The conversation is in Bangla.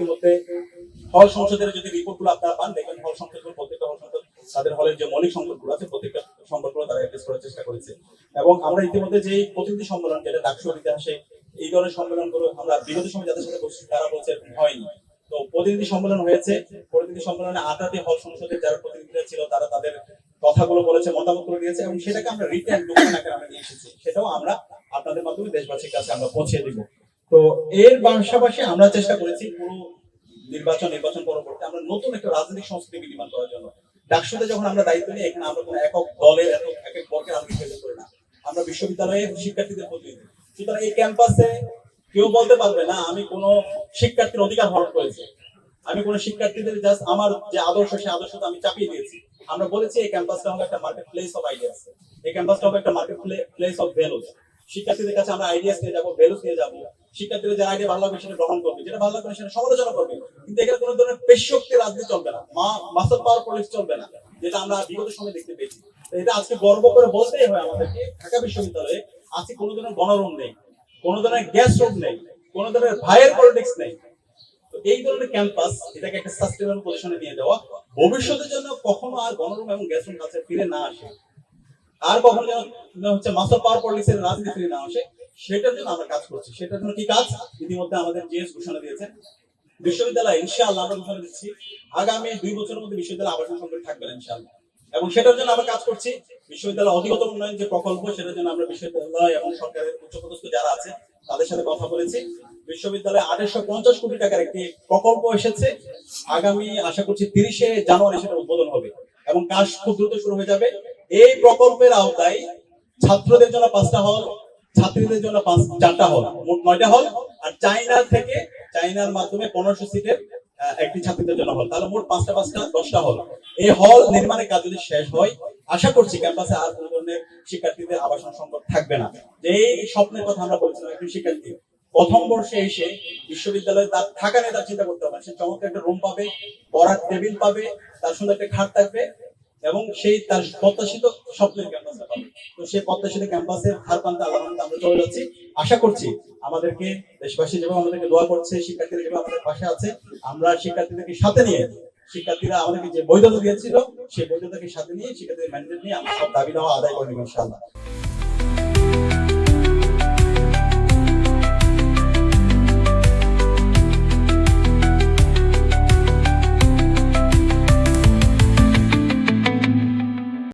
ইতিমধ্যে হল সংসদের যদি রিপোর্টগুলো আপনারা পান, দেখবেন হল সংসদগুলো, প্রত্যেকটা হল সংসদ তাদের হলের যে মৌলিক সংকটগুলো আছে প্রত্যেকটা সংকটগুলো তারা অ্যাড্রেস করার চেষ্টা করেছে। এবং আমরা ইতিমধ্যে যে প্রতিনিধি সম্মেলন, যেটা ডাকসুর ইতিহাসে এই ধরনের সম্মেলনগুলো আমরা বিগত সময় যাদের সাথে বসছি তারা বলছে হয়নি। তো প্রতিনিধি সম্মেলন হয়েছে, প্রতিনিধি সম্মেলনে 8টি হল সংসদের যারা প্রতিনিধিরা ছিল তারা তাদের কথাগুলো বলেছে, মতামতগুলো দিয়েছে, এবং সেটাকে আমরা রিটেন ডকুমেন্ট আকারে আমরা নিয়ে এসেছি। সেটাও আমরা আপনাদের মাধ্যমে দেশবাসীর কাছে আমরা পৌঁছে দিব। তো এর পাশাপাশি আমরা চেষ্টা করেছি পুরো নির্বাচন পরবর্তী আমরা নতুন একটা রাজনৈতিক সংস্কৃতি বিনির্মাণ করার জন্য। ডাকসুতে যখন আমরা দায়িত্ব নিই, এখানে আমরা কোনো একক দলের এক এক বর্গের রাজনীতি করি না, আমরা বিশ্ববিদ্যালয়ের শিক্ষার্থীদের প্রতিনিধি। সুতরাং এই ক্যাম্পাসে কেউ বলতে পারবে না আমি কোনো শিক্ষার্থীর অধিকার হরণ করেছি, আমি কোনো শিক্ষার্থীদের জাস্ট আমার যে আদর্শ সেই আদর্শটা আমি চাপিয়ে দিয়েছি। আমরা বলেছি এই ক্যাম্পাসটা হবে একটা মার্কেট প্লেস অফ আইডিয়াস, এই ক্যাম্পাসটা হবে একটা মার্কেট প্লেস অফ ভ্যালুস। শিক্ষার্থীদের কাছে আমরা আইডিয়াস নিয়ে যাবো, ভ্যালুস নিয়ে যাবো। শিক্ষার্থীদের যে আইডিয়া ভালো লাগবে সেটা গ্রহণ করবে, যেটা ভালো লাগবে সেটা সমালোচনা করবে। কিন্তু এখানে কোনো ধরনের পেশশক্তি রাজনীতি চলবে না, মাসল পাওয়ার পলিটিক্স চলবে না, যেটা আমরা বিগত সময় দেখতে পেয়েছি। এটা আজকে গর্ব করে বলতেই হয় আমাদেরকে, ঢাকা বিশ্ববিদ্যালয়ে আজকে কোনো ধরনের গণরুম নেই, কোনো ধরনের গ্যাস রুম নেই, কোনো ধরনের ভাইয়ের পলিটিক্স নেই। তো এই ধরনের ক্যাম্পাস, এটাকে একটা সাস্টেনেবল পজিশনে নিয়ে যাওয়া, ভবিষ্যতের জন্য কখনো আর গণরুম এবং গ্যাস রুম কাছে ফিরে না আসে, আর কখনো যেন হচ্ছে মাস্টার পাওয়ার পলিটিক্সের রাজনীতি ফিরে না আসে, সেটার জন্য আমরা কাজ করছি। সেটার জন্য কি কাজ? ইতিমধ্যে আমাদের জিএস ঘোষণা দিয়েছেন বিশ্ববিদ্যালয়, ইনশাআল্লাহ আমরা ঘোষণা দিচ্ছি আগামী 2 বছরের মধ্যে বিশ্ববিদ্যালয় আবাসন সংকট থাকবে না ইনশাআল্লাহ। এবং সেটার জন্য আমরা কাজ করছি। বিশ্ববিদ্যালয় অধিকতর উন্নয়ন যে প্রকল্প, সেটার জন্য আমরা বিশ্ববিদ্যালয় এবং সরকারের উচ্চপদস্থ যারা আছে তাদের সাথে কথা বলেছি। বিশ্ববিদ্যালয়ে 850 কোটি টাকার একটি প্রকল্প এসেছে, আগামী আশা করছি 30শে জানুয়ারি সেটা উদ্বোধন হবে এবং কাজ খুব দ্রুত শুরু হয়ে যাবে। এই প্রকল্পের আওতায় ছাত্রদের জন্য 5টা হল, ছাত্রীদের জন্য 4টা হল, মোট 9টা হল, আর চাইনার মাধ্যমে 1500 সিটের একটি ছাত্রীদের জন্য হল, তাহলে মোট 5টা 10টা হল। এই হল নির্মাণের কাজ যদি শেষ হয়, আশা করছি ক্যাম্পাসে আর কোনো ধরনের শিক্ষার্থীদের আবাসন সংকট থাকবে না। যে এই স্বপ্নের কথা আমরা বলছিলাম, একজন শিক্ষার্থী প্রথম বর্ষে এসে বিশ্ববিদ্যালয়ে তার থাকা নিয়ে তার চিন্তা করতে হবে, সে চমৎকার একটা রুম পাবে, পড়ার টেবিল পাবে, তার সুন্দর একটা খাট থাকবে, এবং সেই তার প্রত্যাশিত স্বপ্নের ক্যাম্পাসটা পাবে। তো সেই প্রত্যাশিত ক্যাম্পাসের ধার প্রান্তে আল্লাহর রহমতে আমরা চলে যাচ্ছি। আশা করছি আমাদেরকে দেশবাসী যেভাবে আমাদেরকে দোয়া করছে, শিক্ষার্থীরা যেভাবে আমাদের পাশে আছে, আমরা শিক্ষার্থীদেরকে সাথে নিয়ে, শিক্ষার্থীরা আমাদেরকে যে বৈধতা দিয়েছিল সেই বৈধতাকে সাথে নিয়ে, শিক্ষার্থীদের ম্যান্ডেট নিয়ে আমরা সব দাবি দেওয়া আদায় করে নেব ইনশাআল্লাহ।